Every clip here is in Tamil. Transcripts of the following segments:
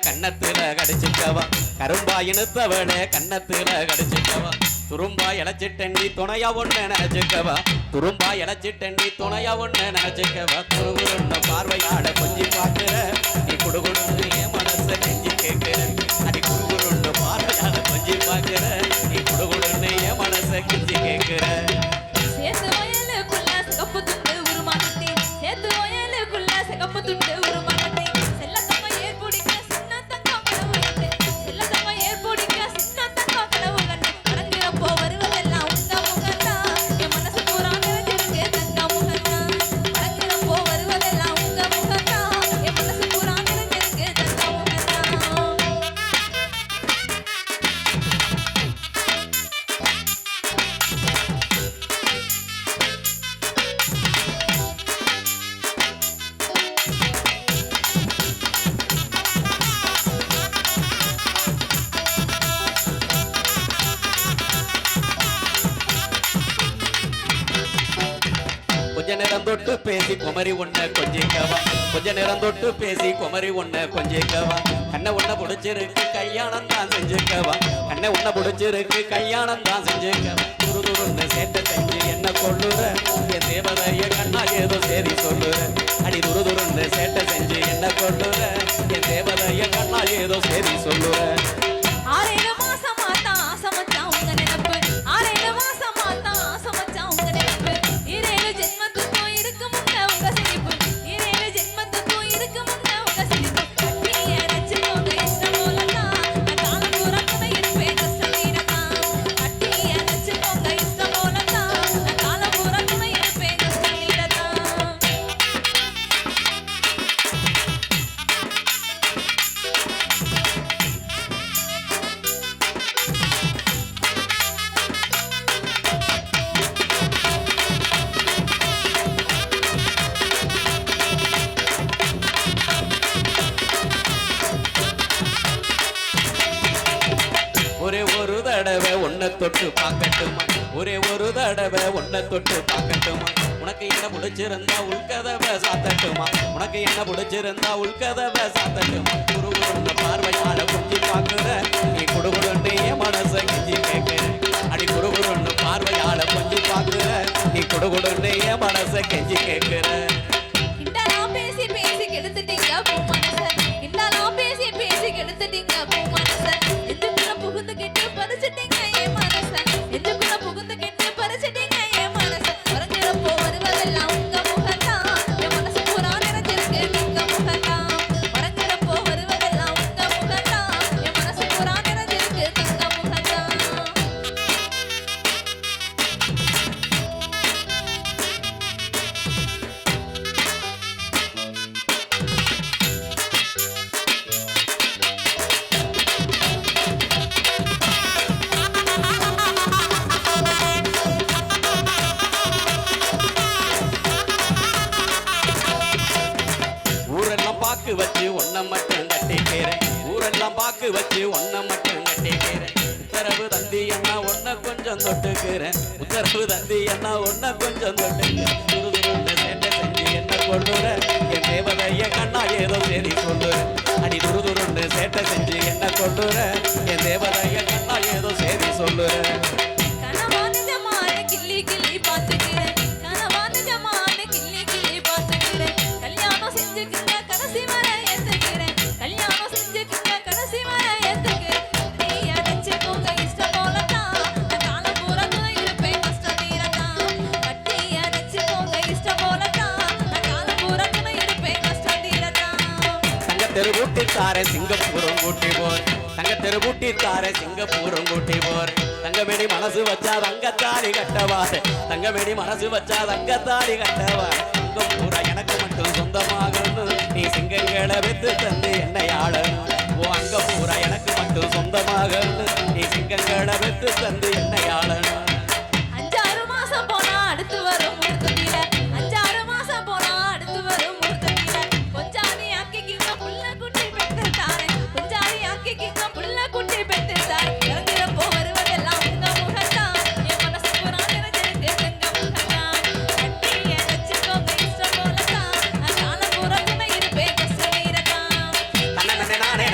கன்னத்துல கடிச்சுக்கவா கரும்பா இழுத்தவளே கன்னத்துல கடிச்சுக்கவா துரும்பா இழைச்சிட்டண்டி துணையா ஒண்ணு நினைச்சுக்கவா துரும்பா இழைச்சிட்டண்டி துணையா ஒண்ணு நினைச்சுக்கவா துருவுருண்ட பார்வையாட கொஞ்சி பாக்குற நீ குடுகுடுன்னு என் மனச கெஞ்சி கேட்கிற அடி குடுகுருண்ட பார்வையாட கொஞ்சி பாக்குற நீ குடுகுடுன்னு என் மனச கெஞ்சி கேட்கிற சேத்து வயலுக்குள்ள சிகப்பு துண்டு உருமாட்டி சேத்து வயலுக்குள்ள சிகப்பு துண்டு உருமாட்டி செல்லத்தம்மா ஏற்புடிக்க சின்ன தங்கம் கனவு கண்டு செல்லத்தம்மா ஏற்புடிக்க சின்ன தங்கம் கனவு கண்டு அரங்கிறப்போ வருவதெல்லாம் உங்க முகந்தா என் மனசு பூரா நிறைஞ்சிருக்கு தங்க முகந்தா அரங்கிறப்போ வருவதெல்லாம் உங்க முகந்தா என் மனசு பூரா நிறைஞ்சிருக்கு தங்க முகந்தா கொஞ்ச நேரம் தொட்டு பேசி குமரி ஒண்ண கொஞ்சிக்கவா கொஞ்ச நேரம் தொட்டு பேசி குமரி ஒண்ண கொஞ்சிக்கவா கண்ணை ஒண்ண பிடிச்சிருக்கு கல்யாணம் தான் செஞ்சுக்கவா கண்ணை ஒண்ண பிடிச்சிருக்கு கல்யாணம் தான் செஞ்சுக்கவா துருதுருன்னு சேட்டை செஞ்சு என்ன கொள்ளுற என் தேவதைய கண்ணா ஏதோ சரி சொல்லுற அடி துருதுருன்னு சேட்டை செஞ்சு என்ன கொள்ளுற என் தேவதைய கண்ணா ஏதோ சரி சொல்லுற 6 மாசமா தான் ஆசமச்சான் உங்க நினைப்பு 6 மாசமா தான் ஆசமச்சான் உங்க நினைப்பு 7 ஜென்மத்துக்கும் இருக்கு முன்ன உங்க சிரிப்பு 7 ஜென்மத்துக்கும் இருக்கு முன்ன உங்க சிரிப்பு கட்டி அணைச்சு உங்க இஷ்டம் போலதான் நான் காலம் பூரா துணை இருப்பேன் கஷ்டம் தீரதான் கட்டி அணைச்சு உங்க இஷ்டம் போலதான் நான் காலம் பூரா துணை இருப்பேன் கஷ்டம் தீரதான் ஒரே ஒரு தடவை உன்னை தொட்டு பார்க்கட்டுமா ஒரே ஒரு தடவை உன்னை தொட்டு பார்க்கட்டுமா உனக்கு என்ன பிடிச்சிருந்தா உள்கதவை சாத்தட்டுமா உனக்கு என்ன பிடிச்சிருந்தா உள்கதவை சாத்தட்டுமா குருகுருன்னு பார்வையாட கொஞ்சி பார்க்குற நீ குடுகுடுன்னு என் மனச கெஞ்சி கேட்குற அடி குருகுருன்னு பார்வையாட கொஞ்சி பார்க்குற நீ குடுகுடுன்னு என் மனச கெஞ்சி கேட்குற கிண்டலாம் பேசி பேசி கெடுத்துட்டீங்க பூ மனச கிண்டலாம் பேசி பேசி கெடுத்துட்டீங்க பூ மனச எதுக்குள்ள புகுந்து கெட்டு பறிச்சிட்டீங்க என் மனச எதுக்குள்ள புகுந்து கெட்டு பறிச்சிட்டீங்க என் மனச பறக்கிறப்போ வருவதெல்லாம் உங்க முகத்தான் என் மனசு பூரா நிறைஞ்சிருக்கு உங்க முகத்தான் பறக்கிறப்போ வருவதெல்லாம் உங்க முகத்தான் என் மனசு பூரா நிறைஞ்சிருக்கு உங்க முகத்தான் ஊரெல்லாம் பாக்கு வச்சு ஒன்ன மட்டும் கட்டிக்கிறேன் ஊரெல்லாம் பாக்கு வச்சு ஒன்ன மட்டும் கட்டிக்கிறேன் உத்தரவு தந்தி என்ன ஒன்ன கொஞ்சம் தொட்டுக்கிறேன் உத்தரவு தந்தி என்ன ஒன்ன கொஞ்சம் தொட்டுக்கிறேன் துருதுருன்னு சேட்டை செஞ்சு என்ன கொள்ளுற என் தேவதைய கண்ணா ஏதோ சரி சொல்லுற அடி துருதுருன்னு சேட்டை செஞ்சு என்ன கொள்ளுற என் தேவதைய கண்ணா ஏதோ சரி சொல்லுற கனவா நிஜமான கிள்ளி கிள்ளி பாத்துக்கிறேன் கனவா நிஜமான கிள்ளி கிள்ளி பாத்துக்கிறேன் கல்யாணம் செஞ்சுக்கிங்க கடைசி வரை ஏத்துக்கிறேன் கல்யாணம் செஞ்சுக்கிங்க கடைசி வரை ஏத்துக்கிறேன் நீ அடைச்சுக்கோங்க இஷ்டம் போலதான் நான் காலம் பூரா துணை இருப்பேன் கஷ்டம் தீரதான் கட்டி அடைச்சுக்கோங்க இஷ்டம் போலதான் நான் காலம் பூரா துணை இருப்பேன் கஷ்டம் தீரதான் தங்க தெருவூட்டி தார சிங்கப்பூரம் கூட்டி போர் தங்க தெருவூட்டி தார சிங்கப்பூரம் கூட்டி போர் தங்கமேடி மனசு வச்சா தங்கத்தாடி கட்டவார் தங்கமேடி மனசு வச்சா தங்கத்தாடி கட்டவார் உங்க பூரா எனக்கு மட்டும் சொந்தமாகணும் நீ சிங்கங்களை வெத்து தந்து என்னை ஆளணும் ஓ அங்க பூரா எனக்கு மட்டும் சொந்தமாகணும் நீ சிங்கங்களை வெத்து தந்து என்னை ஆளணும் 5-6 மாசம் போனா அடுத்து வரும் முகூர்த்தத்தில 5-6 மாசம் போனா அடுத்து வரும் முகூர்த்தத்தில கொஞ்சாதி ஆக்கிக்கிங்க புள்ள குட்டி பெத்து தாரேன் கொஞ்சாதி ஆக்கிக்கிங்க புள்ள குட்டி பெத்து தாரேன் இறங்குறப்போ வருவதெல்லாம் உங்க முகத்தான் என் மனசு பூரா நிறைஞ்சிருக்கு எங்க முகத்தான் கட்டி அணைச்சுக்கோங்க இஷ்டம் போலதான் நான் காலம் பூரா துணை இருப்பேன் கஷ்டம் நீரதான் நானே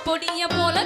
பொடிய போல